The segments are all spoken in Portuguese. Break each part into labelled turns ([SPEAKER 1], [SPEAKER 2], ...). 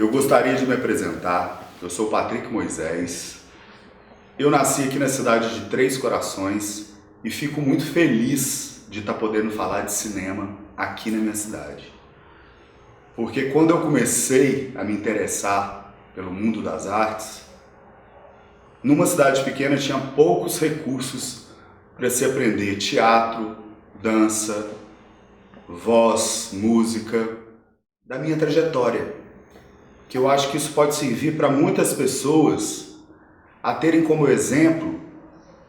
[SPEAKER 1] Eu gostaria de me apresentar. Eu sou Patrick Moisés. Eu nasci aqui na cidade de Três Corações e fico muito feliz de estar podendo falar de cinema aqui na minha cidade. Porque quando eu comecei a me interessar pelo mundo das artes, numa cidade pequena tinha poucos recursos para se aprender teatro, dança, voz, música, da minha trajetória. Que eu acho que isso pode servir para muitas pessoas a terem como exemplo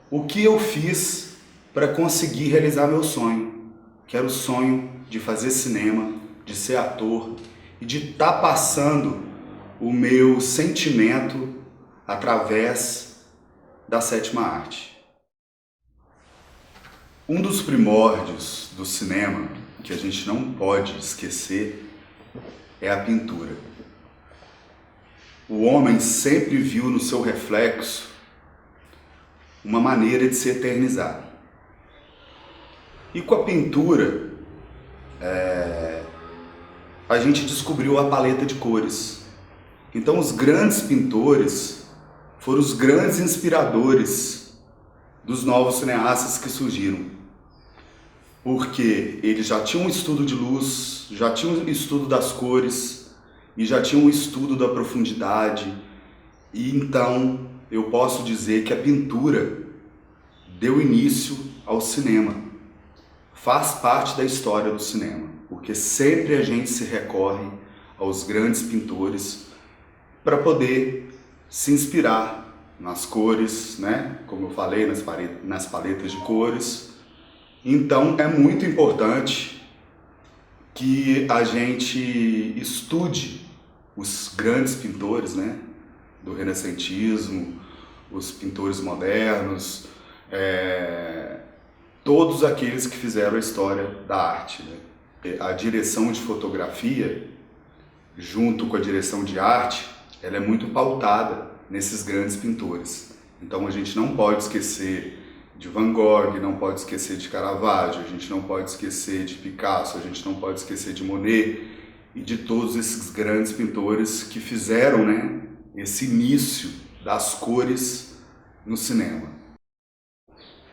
[SPEAKER 1] o que eu fiz para conseguir realizar meu sonho, que era o sonho de fazer cinema, de ser ator e de estar passando o meu sentimento através da sétima arte. Um dos primórdios do cinema que a gente não pode esquecer é a pintura. O homem sempre viu no seu reflexo uma maneira de se eternizar. E com a pintura, a gente descobriu a paleta de cores. Então os grandes pintores foram os grandes inspiradores dos novos cineastas que surgiram. Porque eles já tinham um estudo de luz, já tinham um estudo das cores e já tinham um estudo da profundidade. E então eu posso dizer que a pintura deu início ao cinema. Faz parte da história do cinema, porque sempre a gente se recorre aos grandes pintores para poder se inspirar nas cores, né? Como eu falei, nas paletas de cores. Então é muito importante que a gente estude os grandes pintores, né? Do renascentismo, os pintores modernos, todos aqueles que fizeram a história da arte, né? A direção de fotografia, junto com a direção de arte, ela é muito pautada nesses grandes pintores. Então a gente não pode esquecer de Van Gogh, não pode esquecer de Caravaggio, a gente não pode esquecer de Picasso, a gente não pode esquecer de Monet e de todos esses grandes pintores que fizeram, né, esse início das cores no cinema.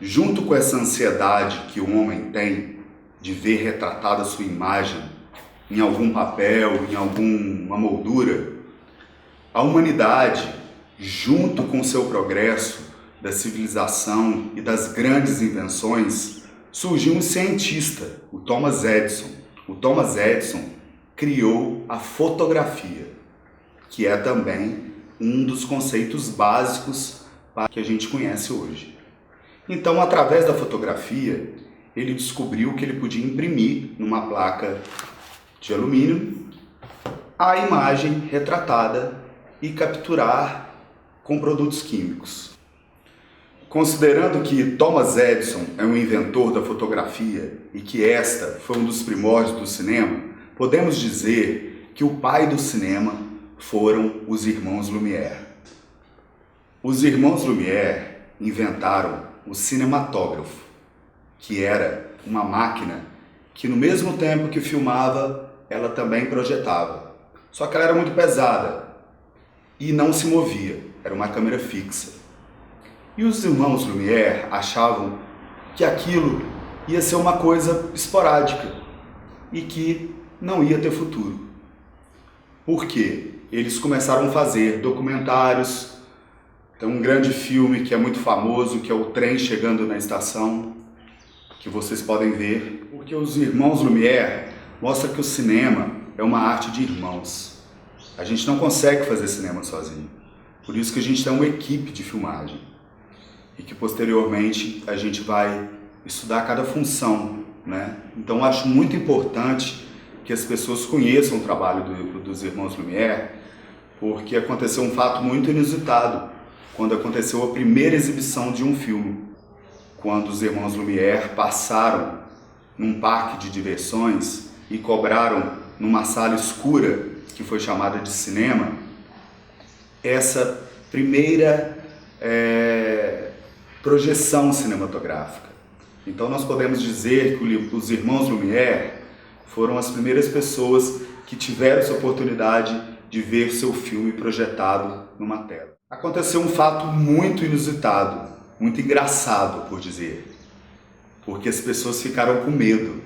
[SPEAKER 1] Junto com essa ansiedade que o homem tem de ver retratada a sua imagem em algum papel, em alguma moldura, a humanidade, junto com o seu progresso da civilização e das grandes invenções, surgiu um cientista, o Thomas Edison. O Thomas Edison criou a fotografia, que é também um dos conceitos básicos que a gente conhece hoje. Então, através da fotografia, ele descobriu que ele podia imprimir numa placa de alumínio a imagem retratada e capturar com produtos químicos. Considerando que Thomas Edison é um inventor da fotografia e que esta foi um dos primórdios do cinema, podemos dizer que o pai do cinema foram os irmãos Lumière. Os irmãos Lumière inventaram o cinematógrafo, que era uma máquina que no mesmo tempo que filmava, ela também projetava. Só que ela era muito pesada e não se movia, era uma câmera fixa. E os irmãos Lumière achavam que aquilo ia ser uma coisa esporádica e que não ia ter futuro. Por quê? Eles começaram a fazer documentários. Tem um grande filme que é muito famoso, que é O Trem Chegando na Estação, que vocês podem ver. Porque os irmãos Lumière mostram que o cinema é uma arte de irmãos. A gente não consegue fazer cinema sozinho. Por isso que a gente tem uma equipe de filmagem. E que posteriormente a gente vai estudar cada função, né? Então acho muito importante que as pessoas conheçam o trabalho dos irmãos Lumière, porque aconteceu um fato muito inusitado quando aconteceu a primeira exibição de um filme, quando os irmãos Lumière passaram num parque de diversões e cobraram numa sala escura, que foi chamada de cinema, essa primeira projeção cinematográfica. Então nós podemos dizer que os irmãos Lumière foram as primeiras pessoas que tiveram essa oportunidade de ver seu filme projetado numa tela. Aconteceu um fato muito inusitado, muito engraçado, por dizer, porque as pessoas ficaram com medo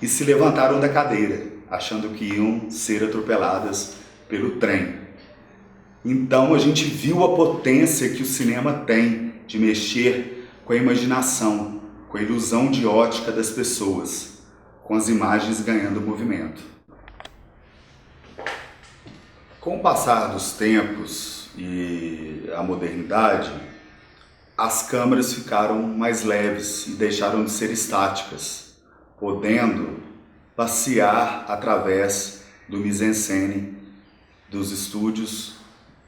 [SPEAKER 1] e se levantaram da cadeira, achando que iam ser atropeladas pelo trem. Então a gente viu a potência que o cinema tem de mexer com a imaginação, com a ilusão de ótica das pessoas, com as imagens ganhando movimento. Com o passar dos tempos e a modernidade, as câmeras ficaram mais leves e deixaram de ser estáticas, podendo passear através do mise-en-scène dos estúdios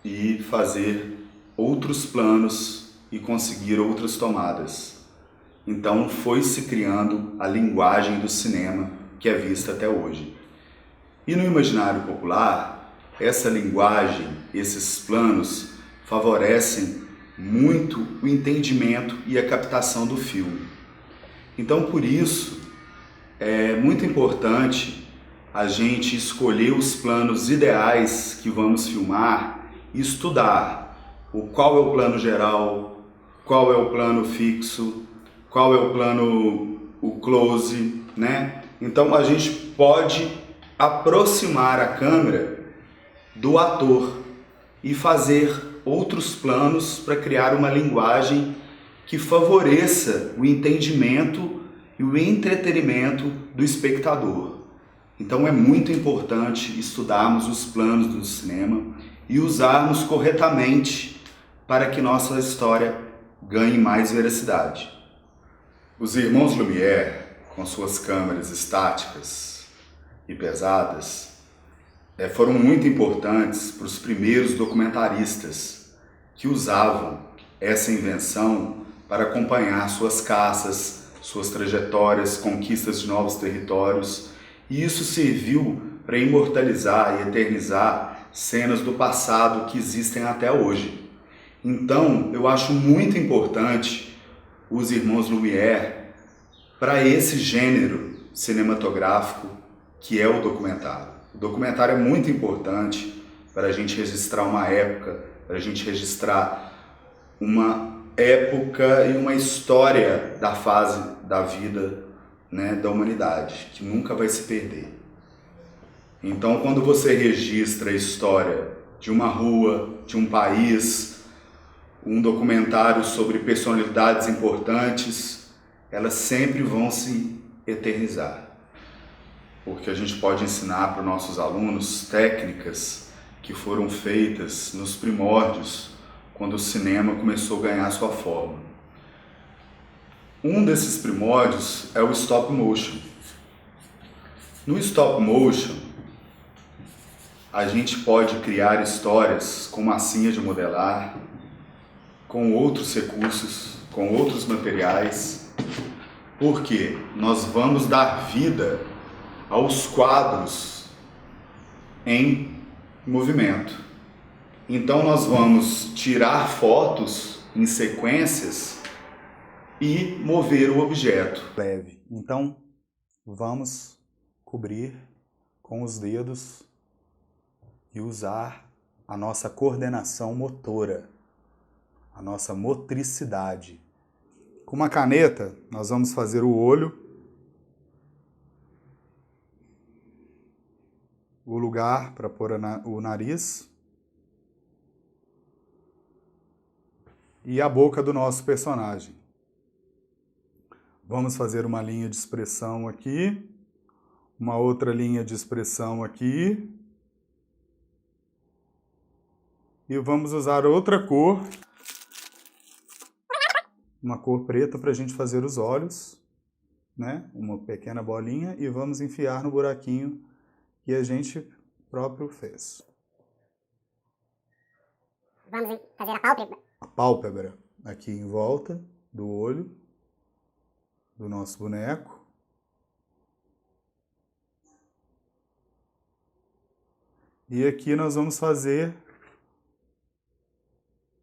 [SPEAKER 1] e fazer outros planos e conseguir outras tomadas. Então foi se criando a linguagem do cinema que é vista até hoje. E no imaginário popular, essa linguagem, esses planos favorecem muito o entendimento e a captação do filme. Então por isso é muito importante a gente escolher os planos ideais que vamos filmar e estudar qual é o plano geral, qual é o plano fixo, qual é o plano, o close, né? Então a gente pode aproximar a câmera do ator e fazer outros planos para criar uma linguagem que favoreça o entendimento e o entretenimento do espectador. Então é muito importante estudarmos os planos do cinema e usarmos corretamente para que nossa história ganhe mais veracidade. Os irmãos Lumière, com suas câmeras estáticas e pesadas, foram muito importantes para os primeiros documentaristas que usavam essa invenção para acompanhar suas caças, suas trajetórias, conquistas de novos territórios, e isso serviu para imortalizar e eternizar cenas do passado que existem até hoje. Então, eu acho muito importante os irmãos Lumière para esse gênero cinematográfico que é o documentário. O documentário é muito importante para a gente registrar uma época, para a gente registrar uma época e uma história da fase da vida, né, da humanidade, que nunca vai se perder. Então, quando você registra a história de uma rua, de um país, um documentário sobre personalidades importantes, elas sempre vão se eternizar. Porque a gente pode ensinar para os nossos alunos técnicas que foram feitas nos primórdios, quando o cinema começou a ganhar sua forma. Um desses primórdios é o stop motion. No stop motion, a gente pode criar histórias com massinha de modelar, com outros recursos, com outros materiais, porque nós vamos dar vida aos quadros em movimento. Então nós vamos tirar fotos em sequências e mover o objeto. Leve. Então vamos cobrir com os dedos e usar a nossa coordenação motora, a nossa motricidade. Com uma caneta nós vamos fazer o olho, o lugar para pôr o nariz e a boca do nosso personagem. Vamos fazer uma linha de expressão aqui, uma outra linha de expressão aqui, e vamos usar outra cor, uma cor preta para a gente fazer os olhos, né? Uma pequena bolinha, e vamos enfiar no buraquinho que a gente próprio fez.
[SPEAKER 2] Vamos fazer a pálpebra.
[SPEAKER 1] A pálpebra aqui em volta do olho do nosso boneco. E aqui nós vamos fazer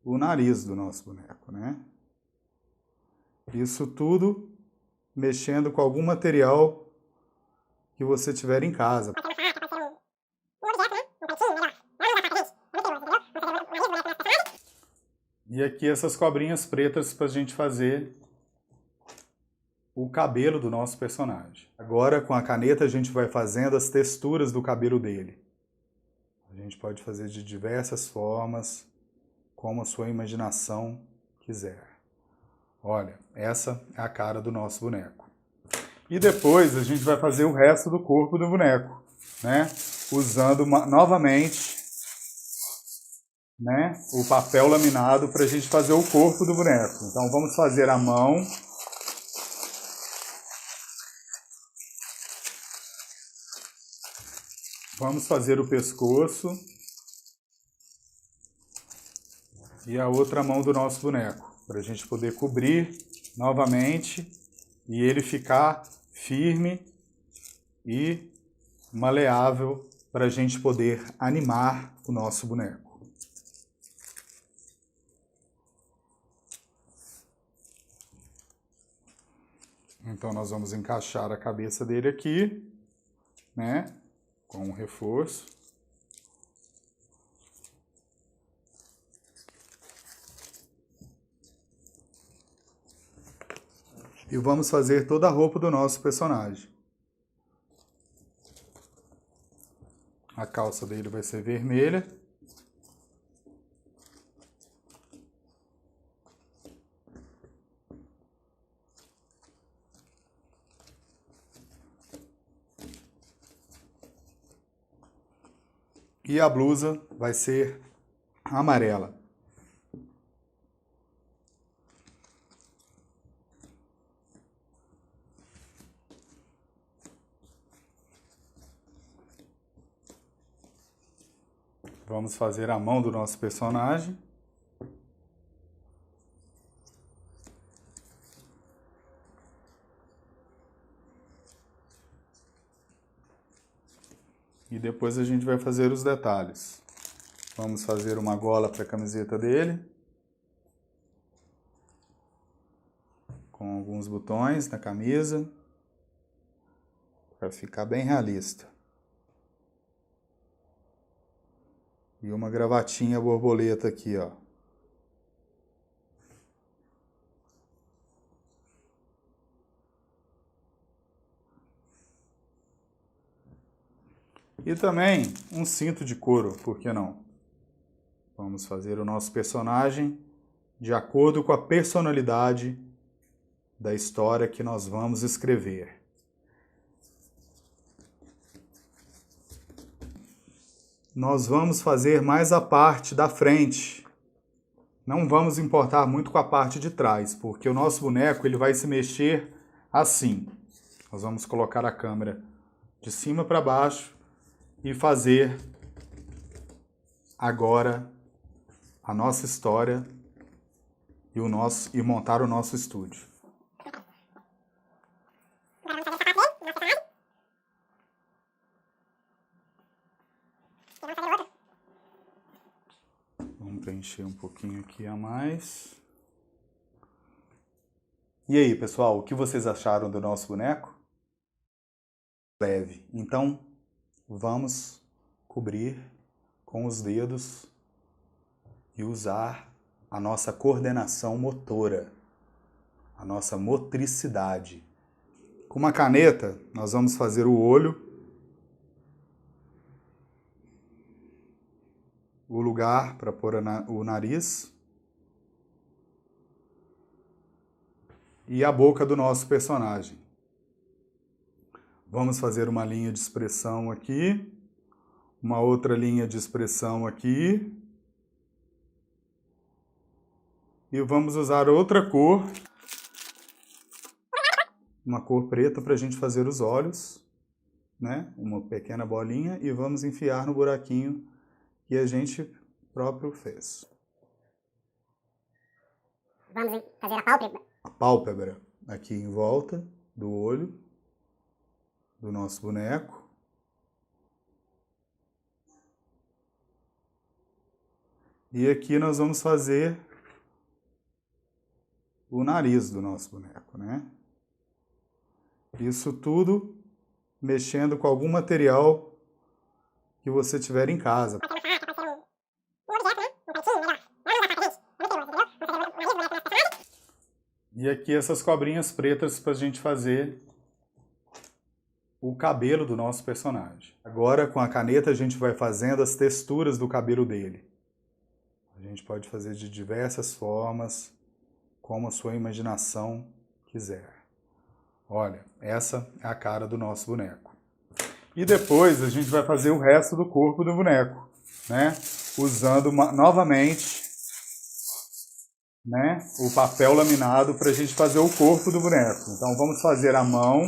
[SPEAKER 1] o nariz do nosso boneco, né? Isso tudo mexendo com algum material que você tiver em casa.
[SPEAKER 2] Um objeto, né? Um patinho, melhor.
[SPEAKER 3] E aqui essas cobrinhas pretas para a gente fazer o cabelo do nosso personagem. Agora com a caneta a gente vai fazendo as texturas do cabelo dele. A gente pode fazer de diversas formas, como a sua imaginação quiser. Olha, essa é a cara do nosso boneco. E depois a gente vai fazer o resto do corpo do boneco, né? Usando novamente, né, o papel laminado para a gente fazer o corpo do boneco. Então vamos fazer a mão. Vamos fazer o pescoço. E a outra mão do nosso boneco, para a gente poder cobrir novamente e ele ficar firme e maleável para a gente poder animar o nosso boneco. Então nós vamos encaixar a cabeça dele aqui, né, com um reforço. E vamos fazer toda a roupa do nosso personagem. A calça dele vai ser vermelha. E a blusa vai ser amarela. Vamos fazer a mão do nosso personagem. E depois a gente vai fazer os detalhes. Vamos fazer uma gola para a camiseta dele. Com alguns botões na camisa. Para ficar bem realista. E uma gravatinha borboleta aqui, ó. E também um cinto de couro, por que não? Vamos fazer o nosso personagem de acordo com a personalidade da história que nós vamos escrever. Nós vamos fazer mais a parte da frente. Não vamos importar muito com a parte de trás, porque o nosso boneco ele vai se mexer assim. Nós vamos colocar a câmera de cima para baixo e fazer agora a nossa história e montar o nosso estúdio. Vamos preencher um pouquinho aqui a mais. E aí, pessoal, o que vocês acharam do nosso boneco? Leve. Então, vamos cobrir com os dedos e usar a nossa coordenação motora, a nossa motricidade. Com uma caneta, nós vamos fazer o olho, o lugar para pôr o nariz e a boca do nosso personagem. Vamos fazer uma linha de expressão aqui, uma outra linha de expressão aqui. E vamos usar outra cor, uma cor preta para a gente fazer os olhos, né? Uma pequena bolinha e vamos enfiar no buraquinho que a gente próprio fez.
[SPEAKER 2] Vamos fazer a pálpebra.
[SPEAKER 3] A pálpebra aqui em volta do olho do nosso boneco. E aqui nós vamos fazer o nariz do nosso boneco, né? Isso tudo mexendo com algum material que você tiver em casa. E aqui essas cobrinhas pretas para a gente fazer o cabelo do nosso personagem. Agora com a caneta a gente vai fazendo as texturas do cabelo dele. A gente pode fazer de diversas formas, como a sua imaginação quiser. Olha, essa é a cara do nosso boneco. E depois a gente vai fazer o resto do corpo do boneco, né? Usando novamente, né, o papel laminado para a gente fazer o corpo do boneco. Então vamos fazer a mão.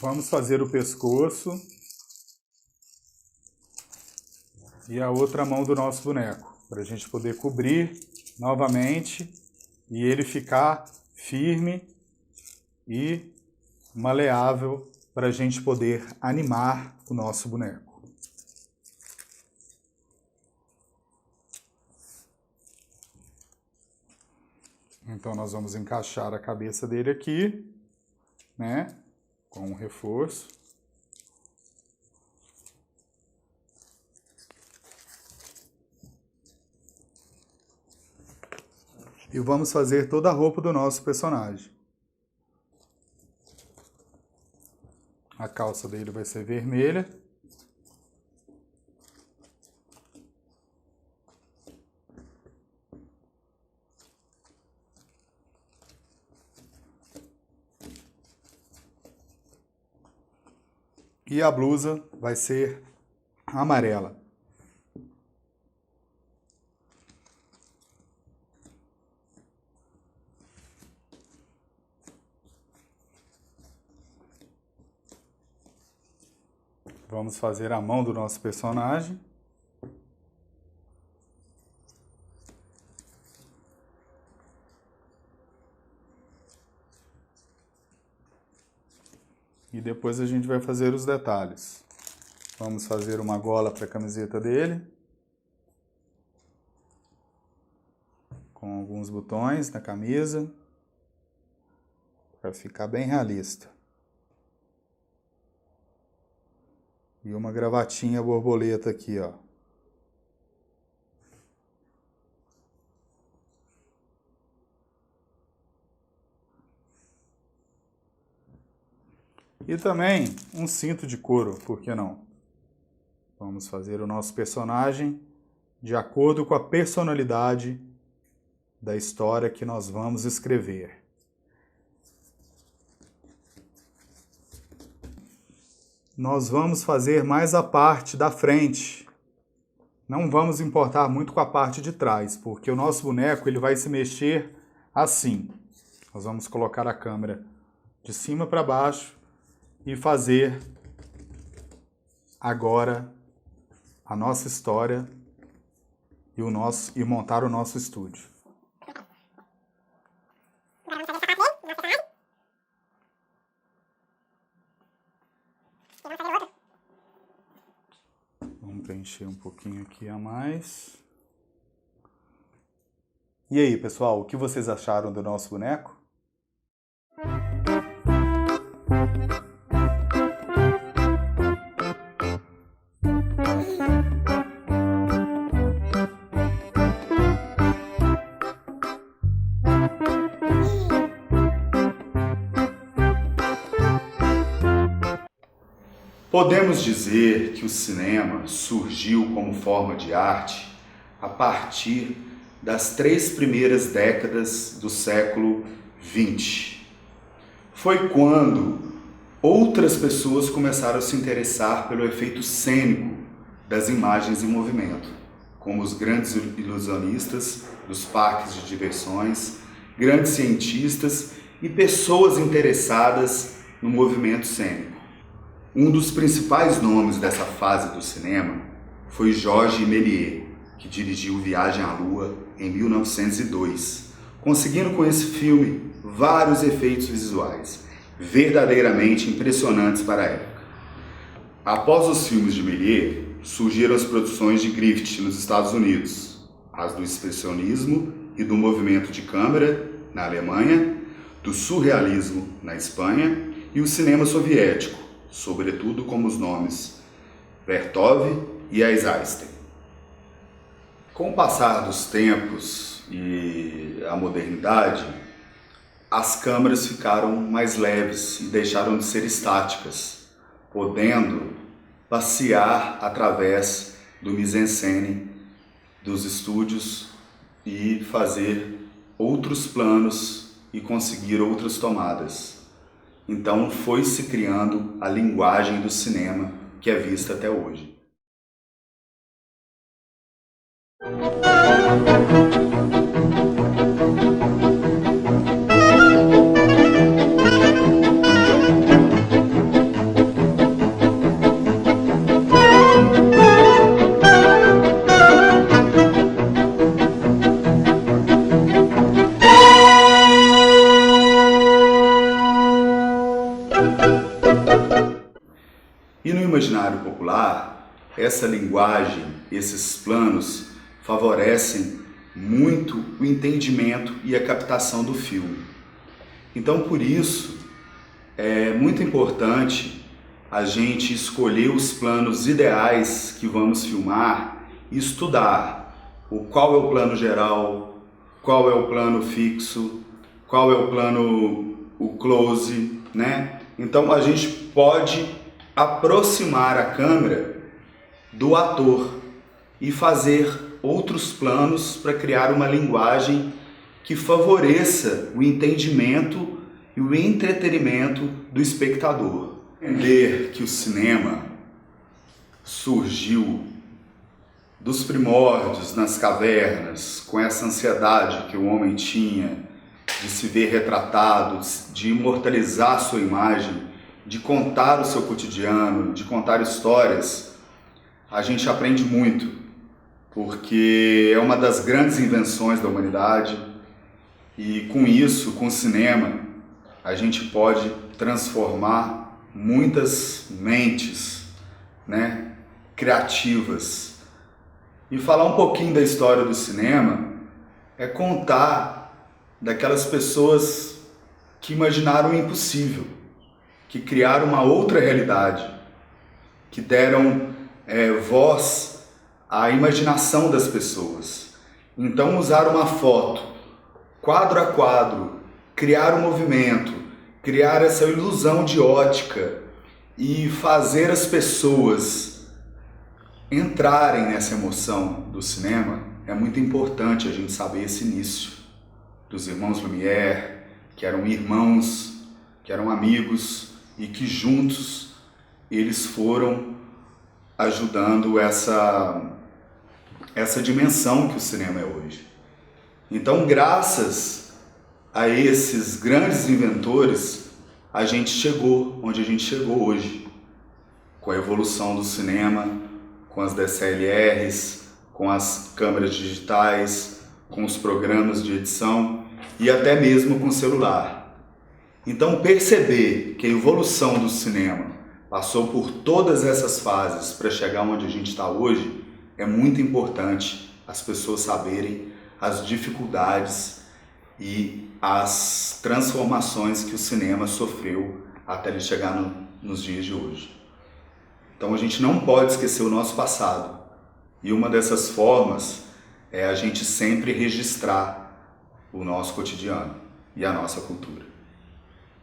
[SPEAKER 3] Vamos fazer o pescoço. E a outra mão do nosso boneco, para a gente poder cobrir novamente e ele ficar firme e maleável para a gente poder animar o nosso boneco. Então nós vamos encaixar a cabeça dele aqui, né, com um reforço. E vamos fazer toda a roupa do nosso personagem. A calça dele vai ser vermelha. E a blusa vai ser amarela. Vamos fazer a mão do nosso personagem. E depois a gente vai fazer os detalhes. Vamos fazer uma gola para a camiseta dele. Com alguns botões na camisa. Para ficar bem realista. E uma gravatinha borboleta aqui, ó. E também um cinto de couro, por que não? Vamos fazer o nosso personagem de acordo com a personalidade da história que nós vamos escrever. Nós vamos fazer mais a parte da frente. Não vamos importar muito com a parte de trás, porque o nosso boneco ele vai se mexer assim. Nós vamos colocar a câmera de cima para baixo e fazer agora a nossa história e montar o nosso estúdio. Vamos preencher um pouquinho aqui a mais. E aí, pessoal, o que vocês acharam do nosso boneco?
[SPEAKER 1] Podemos dizer que o cinema surgiu como forma de arte a partir das 3 primeiras décadas do século XX. Foi quando outras pessoas começaram a se interessar pelo efeito cênico das imagens em movimento, como os grandes ilusionistas dos parques de diversões, grandes cientistas e pessoas interessadas no movimento cênico. Um dos principais nomes dessa fase do cinema foi Georges Méliès, que dirigiu Viagem à Lua em 1902, conseguindo com esse filme vários efeitos visuais, verdadeiramente impressionantes para a época. Após os filmes de Méliès, surgiram as produções de Griffith nos Estados Unidos, as do expressionismo e do movimento de câmera na Alemanha, do surrealismo na Espanha e o cinema soviético, sobretudo como os nomes Vertov e Eisenstein. Com o passar dos tempos e a modernidade, as câmeras ficaram mais leves e deixaram de ser estáticas, podendo passear através do mise-en-scène dos estúdios e fazer outros planos e conseguir outras tomadas. Então foi se criando a linguagem do cinema que é vista até hoje. E no imaginário popular, essa linguagem, esses planos, favorecem muito o entendimento e a captação do filme. Então, por isso, é muito importante a gente escolher os planos ideais que vamos filmar e estudar qual é o plano geral, qual é o plano fixo, qual é o plano, o close, né? Então, a gente pode aproximar a câmera do ator e fazer outros planos para criar uma linguagem que favoreça o entendimento e o entretenimento do espectador. Entender que o cinema surgiu dos primórdios, nas cavernas, com essa ansiedade que o homem tinha de se ver retratado, de imortalizar sua imagem, de contar o seu cotidiano, de contar histórias, a gente aprende muito, porque é uma das grandes invenções da humanidade e com isso, com o cinema, a gente pode transformar muitas mentes, né, criativas. E falar um pouquinho da história do cinema é contar daquelas pessoas que imaginaram o impossível, que criaram uma outra realidade, que deram voz à imaginação das pessoas. Então, usar uma foto, quadro a quadro, criar um movimento, criar essa ilusão de ótica e fazer as pessoas entrarem nessa emoção do cinema, é muito importante a gente saber esse início dos irmãos Lumière, que eram irmãos, que eram amigos, e que juntos eles foram ajudando essa dimensão que o cinema é hoje. Então, graças a esses grandes inventores, a gente chegou onde a gente chegou hoje, com a evolução do cinema, com as DSLRs, com as câmeras digitais, com os programas de edição e até mesmo com o celular. Então, perceber que a evolução do cinema passou por todas essas fases para chegar onde a gente está hoje é muito importante as pessoas saberem as dificuldades e as transformações que o cinema sofreu até ele chegar nos dias de hoje. Então, a gente não pode esquecer o nosso passado. E uma dessas formas é a gente sempre registrar o nosso cotidiano e a nossa cultura.